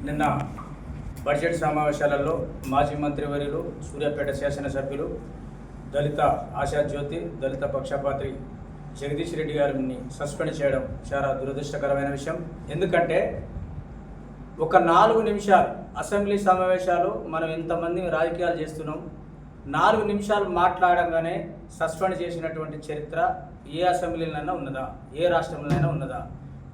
నిన్న బడ్జెట్ సమావేశాలలో మాజీ మంత్రివర్యులు సూర్యాపేట శాసనసభ్యులు దళిత ఆశాజ్యోతి దళిత పక్షపాత్రి జగదీష్ రెడ్డి గారిని సస్పెండ్ చేయడం చాలా దురదృష్టకరమైన విషయం. ఎందుకంటే ఒక 4 నిమిషాలు అసెంబ్లీ సమావేశాలు మనం ఇంతమంది రాజకీయాలు చేస్తున్నాం, 4 నిమిషాలు మాట్లాడంగానే సస్పెండ్ చేసినటువంటి చరిత్ర ఏ అసెంబ్లీలోనైనా ఉన్నదా, ఏ రాష్ట్రంలోనైనా ఉన్నదా?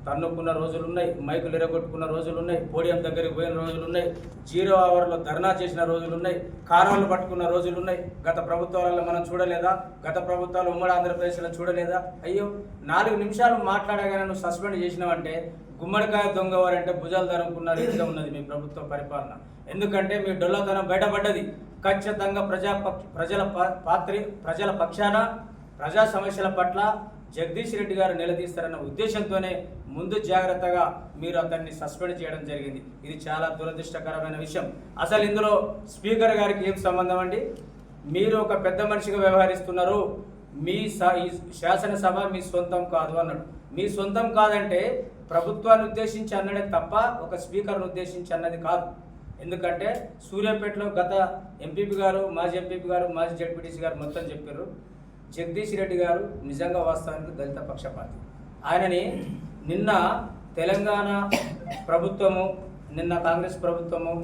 తన్నుకున్న రోజులు ఉన్నాయి, మైకులు ఎరగొట్టుకున్న రోజులు ఉన్నాయి, పోడియం దగ్గరికి పోయిన రోజులు ఉన్నాయి, 0 అవర్లో ధర్నా చేసిన రోజులు ఉన్నాయి, కారాలు పట్టుకున్న రోజులు ఉన్నాయి. గత ప్రభుత్వాలలో మనం చూడలేదా? గత ప్రభుత్వాలు ఉమ్మడి ఆంధ్రప్రదేశ్లో చూడలేదా? అయ్యో 4 నిమిషాలు మాట్లాడగానే నువ్వు సస్పెండ్ చేసినావంటే గుమ్మడికాయ దొంగవారంటే భుజాలు ధరుకున్న రీతిగా ఉన్నది మీ ప్రభుత్వ పరిపాలన. ఎందుకంటే మీ డొల్లతనం బయటపడ్డది. ఖచ్చితంగా ప్రజల పక్షాన ప్రజా సమస్యల పట్ల జగదీష్ రెడ్డి గారు నిలదీస్తారన్న ఉద్దేశంతోనే ముందు జాగ్రత్తగా మీరు అతన్ని సస్పెండ్ చేయడం జరిగింది. ఇది చాలా దురదృష్టకరమైన విషయం. అసలు ఇందులో స్పీకర్ గారికి ఏం సంబంధం అండి? మీరు ఒక పెద్ద మనిషిగా వ్యవహరిస్తున్నారు. మీ శాసనసభ మీ సొంతం కాదు అన్నాడు. మీ సొంతం కాదంటే ప్రభుత్వాన్ని ఉద్దేశించి అన్నదే తప్ప ఒక స్పీకర్ను ఉద్దేశించి అన్నది కాదు. ఎందుకంటే సూర్యాపేటలో గత ఎంపీపీ గారు, మాజీ ఎంపీపీ గారు, మాజీ జడ్పీటీసీ గారు మొత్తం చెప్పారు, జగదీష్ రెడ్డి గారు నిజంగా వాస్తవానికి దళిత పక్షపాతి. ఆయనని నిన్న తెలంగాణ ప్రభుత్వము, నిన్న కాంగ్రెస్ ప్రభుత్వము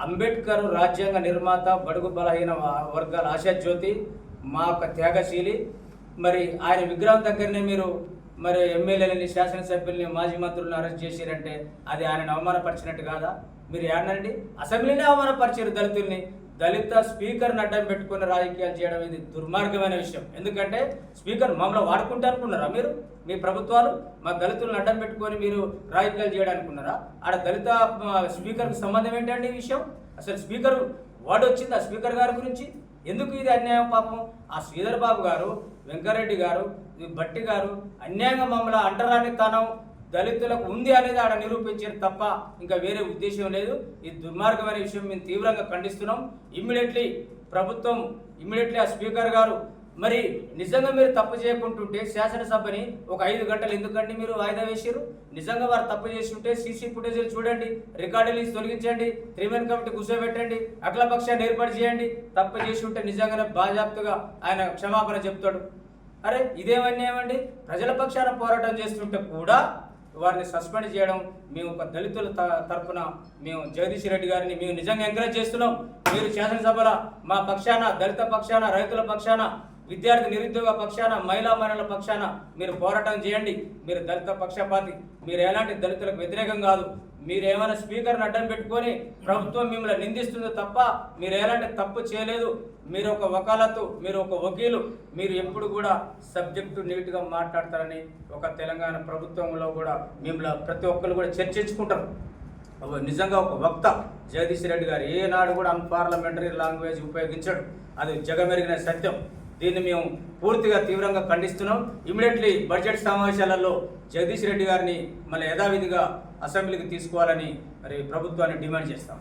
అంబేద్కర్ రాజ్యాంగ నిర్మాత, బడుగు బలహీన వర్గాల ఆశాజ్యోతి, మా యొక్క త్యాగశీలి, మరి ఆయన విగ్రహం దగ్గరనే మీరు మరి ఎమ్మెల్యేలని, శాసనసభ్యుల్ని, మాజీ మంత్రులను అరెస్ట్ చేశారంటే అది ఆయనను అవమానపరిచినట్టు కాదా? మీరు ఏడనండి, అసెంబ్లీనే అవమానపరిచారు దళితుల్ని. దళిత స్పీకర్ని అడ్డం పెట్టుకుని రాజకీయాలు చేయడం ఇది దుర్మార్గమైన విషయం. ఎందుకంటే స్పీకర్ మమ్మల్ని వాడుకుంటే అనుకున్నారా మీరు? మీ ప్రభుత్వాలు మా దళితులను అడ్డం పెట్టుకొని మీరు రాజకీయాలు చేయడానుకున్నారా? ఆడ దళిత స్పీకర్కి సంబంధం ఏంటండి ఈ విషయం? అసలు స్పీకర్ వాడు వచ్చింది ఆ స్పీకర్ గారి గురించి ఎందుకు ఇది అన్యాయం? పాపం ఆ శ్రీధర్ బాబు గారు, వెంకరెడ్డి గారు, భట్టి గారు అన్యాయంగా మమ్మల్ని అంటరానితనం దళితులకు ఉంది అనేది ఆడ నిరూపించారు తప్ప ఇంకా వేరే ఉద్దేశం లేదు. ఇది దుర్మార్గమైన విషయం, మేము తీవ్రంగా ఖండిస్తున్నాం. ప్రభుత్వం ఇమ్మీడియట్లీ ఆ స్పీకర్ గారు మరి నిజంగా మీరు తప్పు చేయకుంటుంటే శాసనసభని ఒక 5 గంటలు ఎందుకంటే మీరు వాయిదా వేసారు? నిజంగా వారు తప్పు చేసి ఉంటే సీసీ ఫుటేజీలు చూడండి, రికార్డులు తొలగించండి, 3 మెన్ కమిటీ కూర్చోబెట్టండి, అఖిలపక్షాన్ని ఏర్పాటు చేయండి. తప్పు చేసి ఉంటే నిజంగానే బాజాప్తుగా ఆయన క్షమాపణ చెప్తాడు. అరే ఇదేమన్యాయమండి? ప్రజల పక్షాన పోరాటం చేస్తుంటే కూడా వారిని సస్పెండ్ చేయడం మేము ఒక దళితుల తరఫున మేము జగదీష్ రెడ్డి గారిని మేము నిజంగా ఎంకరేజ్ చేస్తున్నాం. మీరు శాసనసభలో మా పక్షాన, దళిత పక్షాన, రైతుల పక్షాన, విద్యార్థి నిరుద్యోగ పక్షాన, మహిళల పక్షాన మీరు పోరాటం చేయండి. మీరు దళిత పక్షపాతి, మీరు ఎలాంటి దళితులకు వ్యతిరేకం కాదు. మీరు ఏమైనా స్పీకర్ని అడ్డం పెట్టుకొని ప్రభుత్వం మిమ్మల్ని నిందిస్తుంది తప్ప మీరు ఎలాంటి తప్పు చేయలేదు. మీరు ఒక వకాలతు, మీరు ఒక వకీలు, మీరు ఎప్పుడు కూడా సబ్జెక్టు నీట్గా మాట్లాడతారని ఒక తెలంగాణ ప్రభుత్వంలో కూడా మిమ్మల్ని ప్రతి ఒక్కరు కూడా చర్చించుకుంటారు. నిజంగా ఒక వక్త జగదీష్ రెడ్డి గారు ఏనాడు కూడా అన్పార్లమెంటరీ లాంగ్వేజ్ ఉపయోగించాడు. అది జగమెరిగిన సత్యం. దీన్ని మేము పూర్తిగా తీవ్రంగా ఖండిస్తున్నాం. ఇమీడియట్లీ బడ్జెట్ సమావేశాలలో జగదీష్ రెడ్డి గారిని మళ్ళీ యథావిధిగా అసెంబ్లీకి తీసుకోవాలని మరి ప్రభుత్వాన్ని డిమాండ్ చేస్తాం.